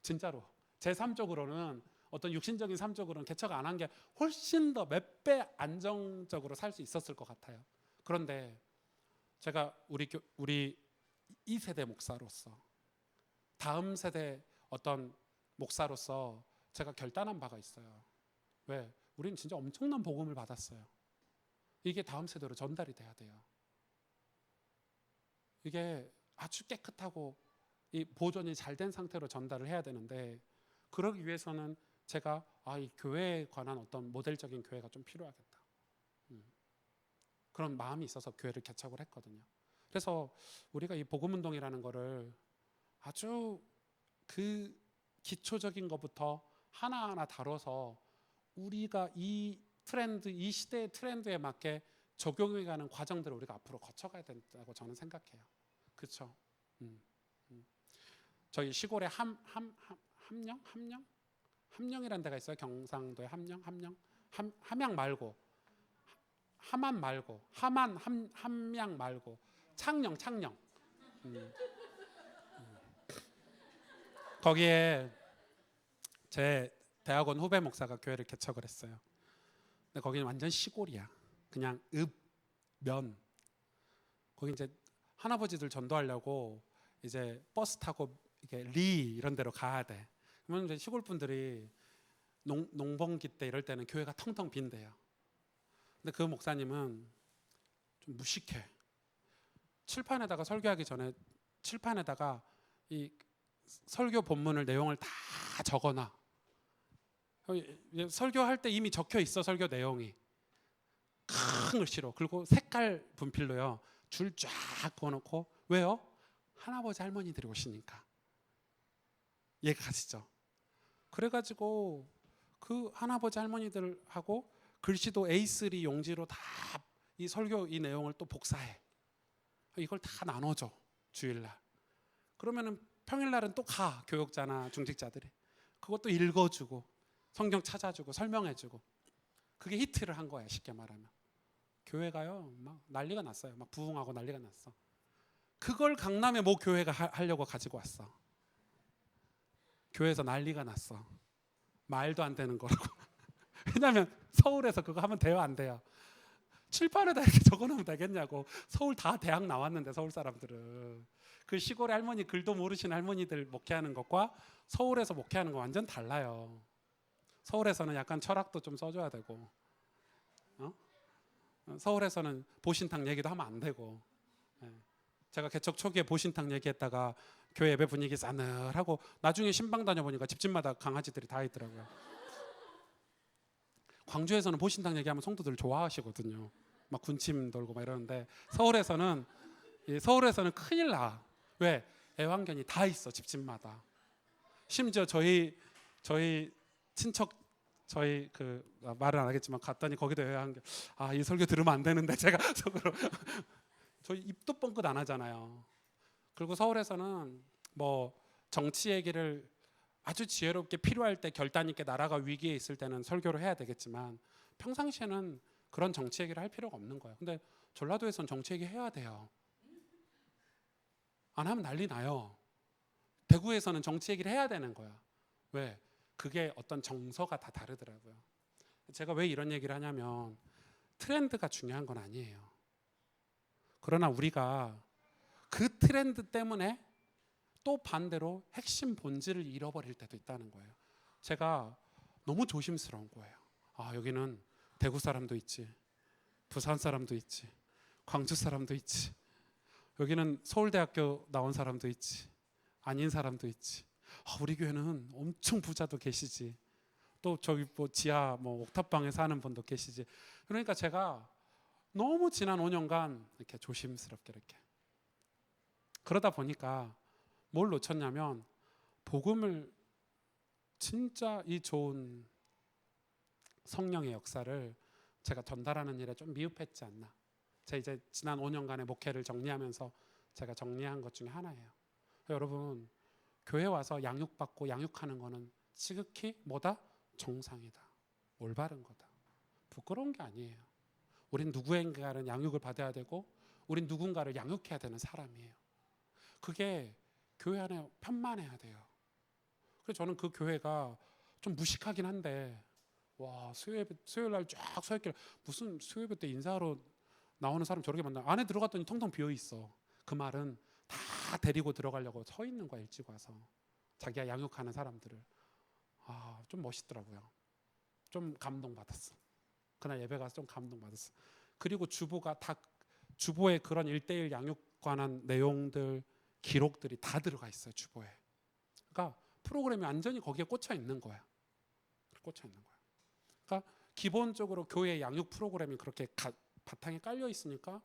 진짜로. 제 삶적으로는, 어떤 육신적인 삶적으로는 개척 안 한 게 훨씬 더 몇 배 안정적으로 살 수 있었을 것 같아요. 그런데 제가 우리 2세대 목사로서, 다음 세대 어떤 목사로서 제가 결단한 바가 있어요. 왜? 우리는 진짜 엄청난 복음을 받았어요. 이게 다음 세대로 전달이 돼야 돼요. 이게 아주 깨끗하고 이 보존이 잘 된 상태로 전달을 해야 되는데, 그러기 위해서는 제가 이 교회에 관한 어떤 모델적인 교회가 좀 필요하겠다. 그런 마음이 있어서 교회를 개척을 했거든요. 그래서 우리가 이 복음운동이라는 거를 아주 그 기초적인 것부터 하나하나 다뤄서 우리가 이 트렌드, 이 시대의 트렌드에 맞게 적용해가는 과정들을 우리가 앞으로 거쳐가야 된다고 저는 생각해요. 그렇죠? 저희 시골에 함령이라는 데가 있어요. 경상도에 함양 말고, 함안 말고, 함양 말고, 창녕. 거기에 제 대학원 후배 목사가 교회를 개척을 했어요. 근데 거기는 완전 시골이야. 그냥 면. 거기 이제 할아버지들 전도하려고 이제 버스 타고 이게 이런 데로 가야 돼. 그러면 이제 시골 분들이 농번기 때 이럴 때는 교회가 텅텅 빈대요. 근데 그 목사님은 좀 무식해. 칠판에다가 설교하기 전에 칠판에다가 이 설교 본문을 내용을 다 적어놔. 설교할 때 이미 적혀 있어, 설교 내용이 큰 글씨로. 그리고 색깔 분필로요, 줄 쫙 그어놓고. 왜요? 할아버지 할머니들이 오시니까. 이해가 가시죠? 그래가지고 그 할아버지 할머니들하고 글씨도 A3 용지로 다 이 설교 이 내용을 또 복사해. 이걸 다 나눠줘, 주일날. 그러면은 평일날은 또 가, 교육자나 중직자들이 그것도 읽어주고 성경 찾아주고 설명해주고. 그게 히트를 한 거야, 쉽게 말하면. 교회가요 막 난리가 났어요. 막 부흥하고 난리가 났어. 그걸 강남의 모 교회가 하려고 가지고 왔어. 교회에서 난리가 났어. 말도 안 되는 거라고. 왜냐하면 서울에서 그거 하면 돼요, 안 돼요? 칠판에다 이렇게 적어놓으면 되겠냐고. 서울 다 대학 나왔는데, 서울 사람들은. 그 시골의 할머니, 글도 모르시는 할머니들 목회하는 것과 서울에서 목회하는 거 완전 달라요. 서울에서는 약간 철학도 좀 써줘야 되고, 서울에서는 보신탕 얘기도 하면 안 되고. 제가 개척 초기에 보신탕 얘기했다가 교회 예배 분위기 싸늘하고 나중에 신방 다녀보니까 집집마다 강아지들이 다 있더라고요. 광주에서는 보신탕 얘기하면 성도들 좋아하시거든요. 막 군침 돌고 막 이러는데, 서울에서는 큰일 나. 왜? 애완견이 다 있어, 집집마다. 심지어 저희 저희 친척 저희 말은 안 하겠지만 갔더니 거기도 여행 이 설교 들으면 안 되는데 제가 속으로 저희 입도 뻥끗 안 하잖아요. 그리고 서울에서는 뭐 정치 얘기를 아주 지혜롭게 필요할 때 결단 있게 나라가 위기에 있을 때는 설교를 해야 되겠지만 평상시에는 그런 정치 얘기를 할 필요가 없는 거예요. 근데 전라도에서는 정치 얘기 해야 돼요. 안 하면 난리 나요. 대구에서는 정치 얘기를 해야 되는 거야. 왜? 그게 어떤 정서가 다 다르더라고요. 제가 왜 이런 얘기를 하냐면 트렌드가 중요한 건 아니에요. 그러나 우리가 그 트렌드 때문에 또 반대로 핵심 본질을 잃어버릴 때도 있다는 거예요. 제가 너무 조심스러운 거예요. 여기는 대구 사람도 있지, 부산 사람도 있지, 광주 사람도 있지, 여기는 서울대학교 나온 사람도 있지, 아닌 사람도 있지. 우리 교회는 엄청 부자도 계시지. 또 저기 뭐 지하 옥탑방에 사는 분도 계시지. 그러니까 제가 너무 지난 5년간 이렇게 조심스럽게 이렇게 그러다 보니까 뭘 놓쳤냐면 복음을 진짜 이 좋은 성령의 역사를 제가 전달하는 일에 좀 미흡했지 않나. 제가 이제 지난 5년간의 목회를 정리하면서 제가 정리한 것 중에 하나예요. 여러분 교회 와서 양육받고 양육하는 거는 지극히 뭐다? 정상이다. 올바른 거다. 부끄러운 게 아니에요. 우린 누구인가는 양육을 받아야 되고 우린 누군가를 양육해야 되는 사람이에요. 그게 교회 안에 편만해야 돼요. 그래서 저는 그 교회가 좀 무식하긴 한데 수요일 날 쫙 서 있길래 무슨 수요예배 때 인사하러 나오는 사람 저렇게 만나 안에 들어갔더니 텅텅 비어 있어. 그 말은 다 데리고 들어가려고 서 있는 거야. 일찍 와서 자기가 양육하는 사람들을. 좀 멋있더라고요. 좀 감동받았어. 그날 예배 가서 좀 감동받았어. 그리고 주보에 그런 1:1 양육 관한 내용들 기록들이 다 들어가 있어요. 주보에. 그러니까 프로그램이 완전히 거기에 꽂혀 있는 거야. 꽂혀 있는 거야. 그러니까 기본적으로 교회 양육 프로그램이 그렇게 바탕에 깔려 있으니까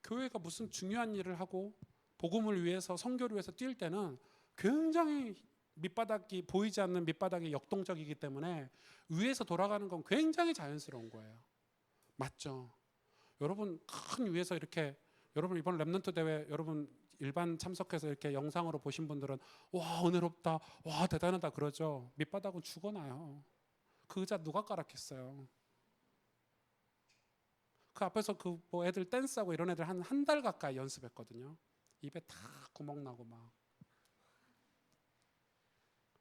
교회가 무슨 중요한 일을 하고 복음을 위해서 선교를 위해서 뛸 때는 굉장히 밑바닥이 보이지 않는 밑바닥이 역동적이기 때문에 위에서 돌아가는 건 굉장히 자연스러운 거예요. 맞죠? 여러분 큰 위에서 이렇게 여러분 이번 랩넌트 대회 여러분 일반 참석해서 이렇게 영상으로 보신 분들은 와 은혜롭다, 와 대단하다 그러죠. 밑바닥은 죽어나요. 그 의자 누가 깔았겠어요? 그 앞에서 뭐 애들 댄스하고 이런 애들 한 달 가까이 연습했거든요. 입에 다 구멍 나고 막.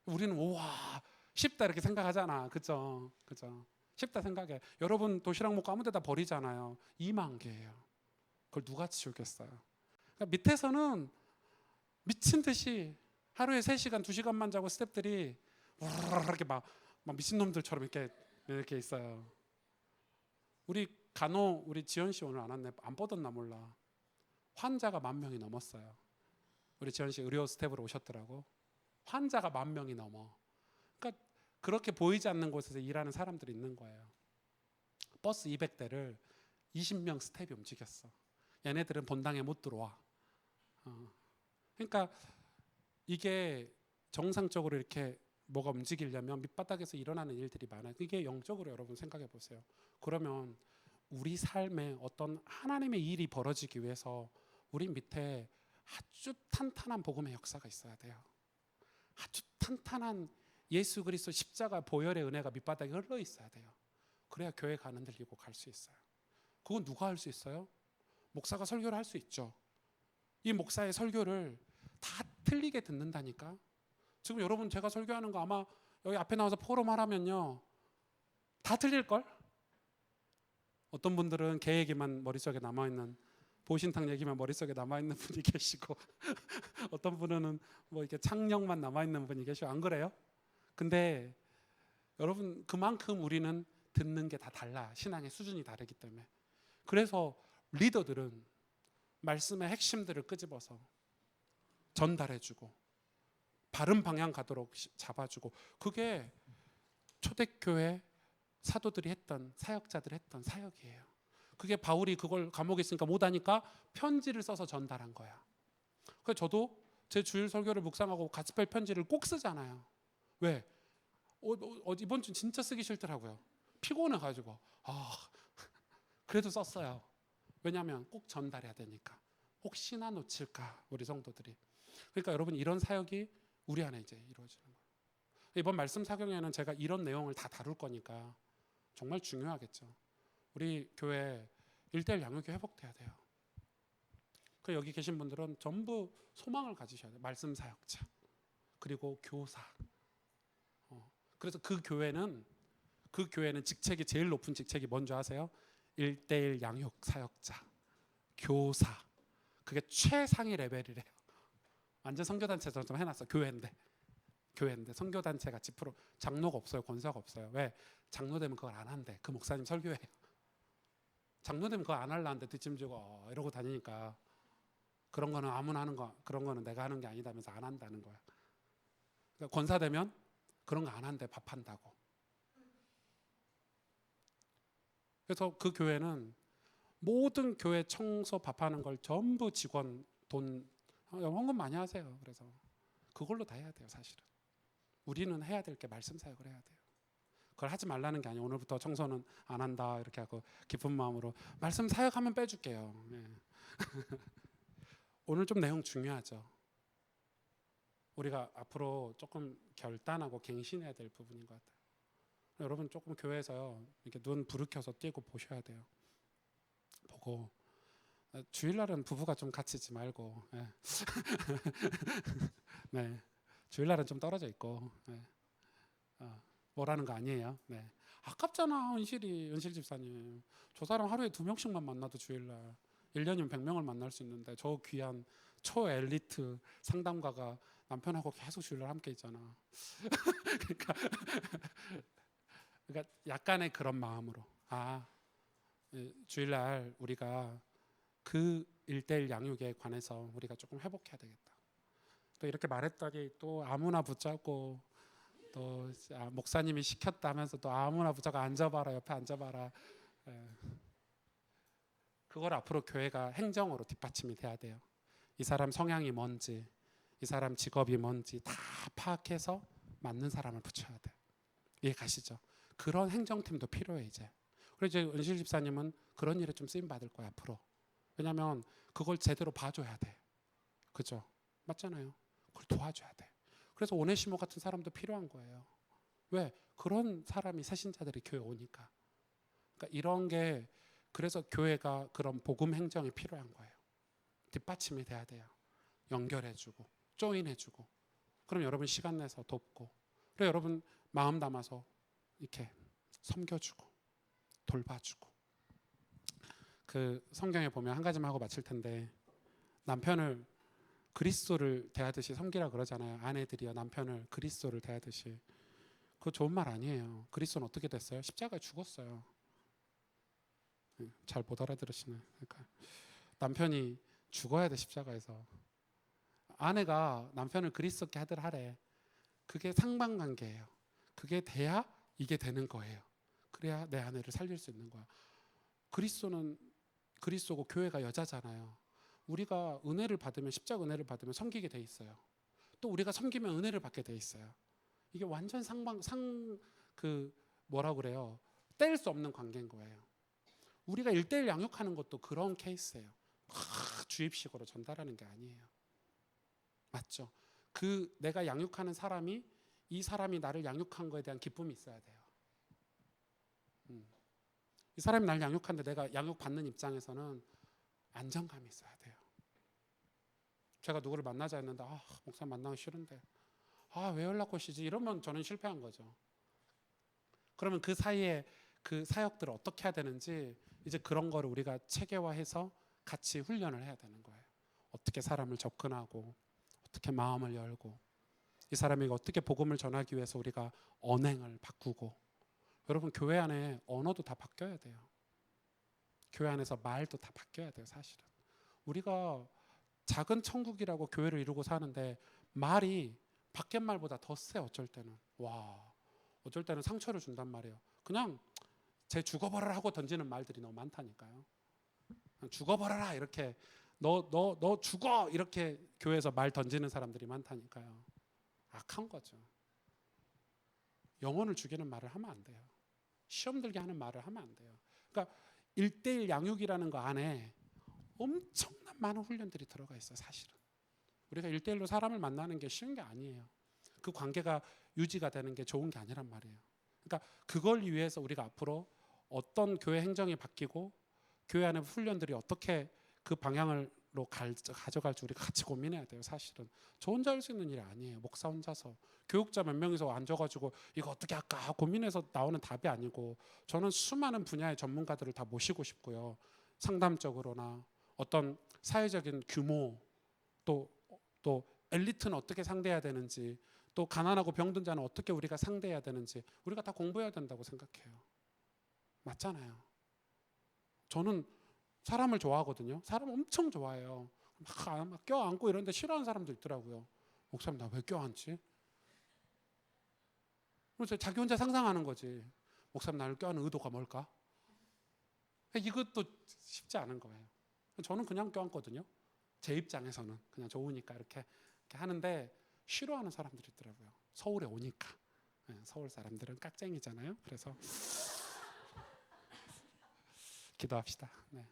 우리는 우와 쉽다 이렇게 생각하잖아. 그죠? 쉽다 생각해. 여러분 도시락 먹고 아무 데다 버리잖아요. 2만 개예요. 그걸 누가 치우겠어요? 그러니까 밑에서는 미친 듯이 하루에 3시간, 2시간만 자고 스태프들이 이렇게 막 미친놈들처럼 이렇게 있어요. 우리 우리 지연 씨 오늘 안 왔네. 안 뻗었나 몰라. 환자가 10,000명이 넘었어요. 우리 지연 씨 의료 스텝으로 오셨더라고. 환자가 10,000명이 넘어. 그러니까 그렇게 보이지 않는 곳에서 일하는 사람들이 있는 거예요. 버스 200대를 20명 스텝이 움직였어. 얘네들은 본당에 못 들어와. 그러니까 이게 정상적으로 이렇게 뭐가 움직이려면 밑바닥에서 일어나는 일들이 많아요. 이게 영적으로 여러분 생각해 보세요. 그러면 우리 삶에 어떤 하나님의 일이 벌어지기 위해서 우리 밑에 아주 탄탄한 복음의 역사가 있어야 돼요. 아주 탄탄한 예수 그리스도 십자가 보혈의 은혜가 밑바닥에 흘러 있어야 돼요. 그래야 교회가 안 흔들리고 갈 수 있어요. 그건 누가 할 수 있어요? 목사가 설교를 할 수 있죠. 이 목사의 설교를 다 틀리게 듣는다니까. 지금 여러분 제가 설교하는 거 아마 여기 앞에 나와서 포럼 하라면요 다 틀릴걸? 어떤 분들은 개 얘기만 머릿속에 남아있는 보신탕 얘기만 머릿속에 남아있는 분이 계시고 어떤 분은 뭐 이렇게 창녕만 남아있는 분이 계시고 안 그래요? 근데 여러분 그만큼 우리는 듣는 게 다 달라. 신앙의 수준이 다르기 때문에. 그래서 리더들은 말씀의 핵심들을 끄집어서 전달해주고 바른 방향 가도록 잡아주고 그게 초대교회 사도들이 했던 사역자들이 했던 사역이에요. 그게 바울이 그걸 감옥에 있으니까 못하니까 편지를 써서 전달한 거야. 그래서 저도 제 주일 설교를 묵상하고 가스펠 편지를 꼭 쓰잖아요. 왜? 이번 주 진짜 쓰기 싫더라고요. 피곤해가지고 그래도 썼어요. 왜냐하면 꼭 전달해야 되니까. 혹시나 놓칠까 우리 성도들이. 그러니까 여러분 이런 사역이 우리 안에 이제 이루어지는 거예요. 이번 말씀 사경에는 제가 이런 내용을 다 다룰 거니까 정말 중요하겠죠. 우리 교회 1:1 양육이 회복돼야 돼요. 그 여기 계신 분들은 전부 소망을 가지셔야 돼요. 말씀 사역자 그리고 교사. 그래서 그 교회는 직책이 제일 높은 직책이 뭔지 아세요? 1:1 양육 사역자, 교사. 그게 최상위 레벨이래요. 완전 선교단체처럼 좀 해놨어. 교회인데 선교단체 같이 프로 장로가 없어요. 권사가 없어요. 왜? 장로 되면 그걸 안 한대. 그 목사님 설교해요. 장로 되면 그거 안 할라는데 뒷짐지고 이러고 다니니까 그런 거는 아무나 하는 거, 그런 거는 내가 하는 게 아니다면서 안 한다는 거야. 그러니까 권사 되면 그런 거 안 한대. 밥한다고. 그래서 그 교회는 모든 교회 청소 밥하는 걸 전부 직원 돈 헌금 많이 하세요. 그래서 그걸로 다 해야 돼요. 사실은 우리는 해야 될 게 말씀 사역을 해야 돼요. 그걸 하지 말라는 게 아니에요. 오늘부터 청소는 안 한다 이렇게 하고 기쁜 마음으로 말씀 사역하면 빼줄게요. 네. 오늘 좀 내용 중요하죠. 우리가 앞으로 조금 결단하고 갱신해야 될 부분인 것 같아요. 여러분 조금 교회에서요 이렇게 눈 부르켜서 뛰고 보셔야 돼요. 보고 주일날은 부부가 좀 갇히지 말고 네. 주일날은 좀 떨어져 있고 뭐라는 거 아니에요. 네. 아깝잖아 은실 집사님. 저 사람 하루에 2명씩만 만나도 주일날 1년이면 100명을 만날 수 있는데 저 귀한 초엘리트 상담가가 남편하고 계속 주일날 함께 있잖아. 그러니까 약간의 그런 마음으로 주일날 우리가 그 1:1 양육에 관해서 우리가 조금 회복해야 되겠다. 또 이렇게 말했더니 또 아무나 붙잡고 또 목사님이 시켰다 하면서 또 아무나 붙잡고 앉아봐라 옆에 앉아봐라. 그걸 앞으로 교회가 행정으로 뒷받침이 돼야 돼요. 이 사람 성향이 뭔지 이 사람 직업이 뭔지 다 파악해서 맞는 사람을 붙여야 돼. 이해 가시죠? 그런 행정팀도 필요해 이제. 그래서 이제 은실 집사님은 그런 일에 좀 쓰임 받을 거야 앞으로. 왜냐하면 그걸 제대로 봐줘야 돼. 그죠? 맞잖아요. 그걸 도와줘야 돼. 그래서 오네시모 같은 사람도 필요한 거예요. 왜? 그런 사람이 새신자들이 교회 오니까. 그러니까 이런 게 그래서 교회가 그런 복음 행정이 필요한 거예요. 뒷받침이 돼야 돼요. 연결해주고 조인해주고. 그럼 여러분 시간 내서 돕고. 그리고 여러분 마음 담아서 이렇게 섬겨주고 돌봐주고. 그 성경에 보면 한 가지만 하고 마칠 텐데 남편을 그리스도를 대하듯이 섬기라 그러잖아요. 아내들이요 남편을 그리스도를 대하듯이. 그거 좋은 말 아니에요. 그리스도는 어떻게 됐어요? 십자가에 죽었어요. 잘 못 알아들으시네. 그러니까 남편이 죽어야 돼 십자가에서. 아내가 남편을 그리스도께 하들 하래. 그게 상반관계예요. 그게 돼야 이게 되는 거예요. 그래야 내 아내를 살릴 수 있는 거야. 그리스도는 그리스도고 교회가 여자잖아요. 우리가 은혜를 받으면 십자가 은혜를 받으면 섬기게 돼 있어요. 또 우리가 섬기면 은혜를 받게 돼 있어요. 이게 완전 뭐라 그래요? 뗄 수 없는 관계인 거예요. 우리가 1:1 양육하는 것도 그런 케이스예요. 주입식으로 전달하는 게 아니에요. 맞죠? 내가 양육하는 사람이 이 사람이 나를 양육한 거에 대한 기쁨이 있어야 돼요. 이 사람이 나를 양육하는데 내가 양육받는 입장에서는 안정감이 있어야 돼요. 제가 누구를 만나자 했는데 목사 만나기 싫은데 왜 연락 오시지? 이러면 저는 실패한 거죠. 그러면 그 사이에 그 사역들을 어떻게 해야 되는지 이제 그런 거를 우리가 체계화해서 같이 훈련을 해야 되는 거예요. 어떻게 사람을 접근하고 어떻게 마음을 열고 이 사람에게 어떻게 복음을 전하기 위해서 우리가 언행을 바꾸고. 여러분 교회 안에 언어도 다 바뀌어야 돼요. 교회 안에서 말도 다 바뀌어야 돼요. 사실은 우리가 작은 천국이라고 교회를 이루고 사는데 말이 밖에 말보다 더 세. 어쩔 때는 어쩔 때는 상처를 준단 말이에요. 그냥 쟤 죽어버려라 하고 던지는 말들이 너무 많다니까요. 죽어버려라 이렇게 너 죽어 이렇게 교회에서 말 던지는 사람들이 많다니까요. 악한 거죠. 영혼을 죽이는 말을 하면 안 돼요. 시험 들게 하는 말을 하면 안 돼요. 그러니까 1대1 양육이라는 거 안에 엄청난 많은 훈련들이 들어가 있어요. 사실은 우리가 1대1로 사람을 만나는 게 쉬운 게 아니에요. 그 관계가 유지가 되는 게 좋은 게 아니란 말이에요. 그러니까 그걸 위해서 우리가 앞으로 어떤 교회 행정이 바뀌고 교회 안의 훈련들이 어떻게 그 방향으로 가져갈지 우리가 같이 고민해야 돼요. 사실은 저 혼자 할 수 있는 일이 아니에요. 목사 혼자서 교육자 몇 명이서 앉아가지고 이거 어떻게 할까 고민해서 나오는 답이 아니고, 저는 수많은 분야의 전문가들을 다 모시고 싶고요. 상담적으로나 어떤 사회적인 규모, 또 엘리트는 어떻게 상대해야 되는지, 또 가난하고 병든 자는 어떻게 우리가 상대해야 되는지 우리가 다 공부해야 된다고 생각해요. 맞잖아요. 저는 사람을 좋아하거든요. 사람 엄청 좋아해요. 막 껴안고 이런데 싫어하는 사람도 있더라고요. 목사님 나 왜 껴안지? 그래서 자기 혼자 상상하는 거지. 목사님 나를 껴안는 의도가 뭘까? 이것도 쉽지 않은 거예요. 저는 그냥 껴안거든요. 제 입장에서는 그냥 좋으니까 이렇게 하는데 싫어하는 사람들이 있더라고요. 서울에 오니까. 서울 사람들은 깍쟁이잖아요. 그래서 기도합시다. 네.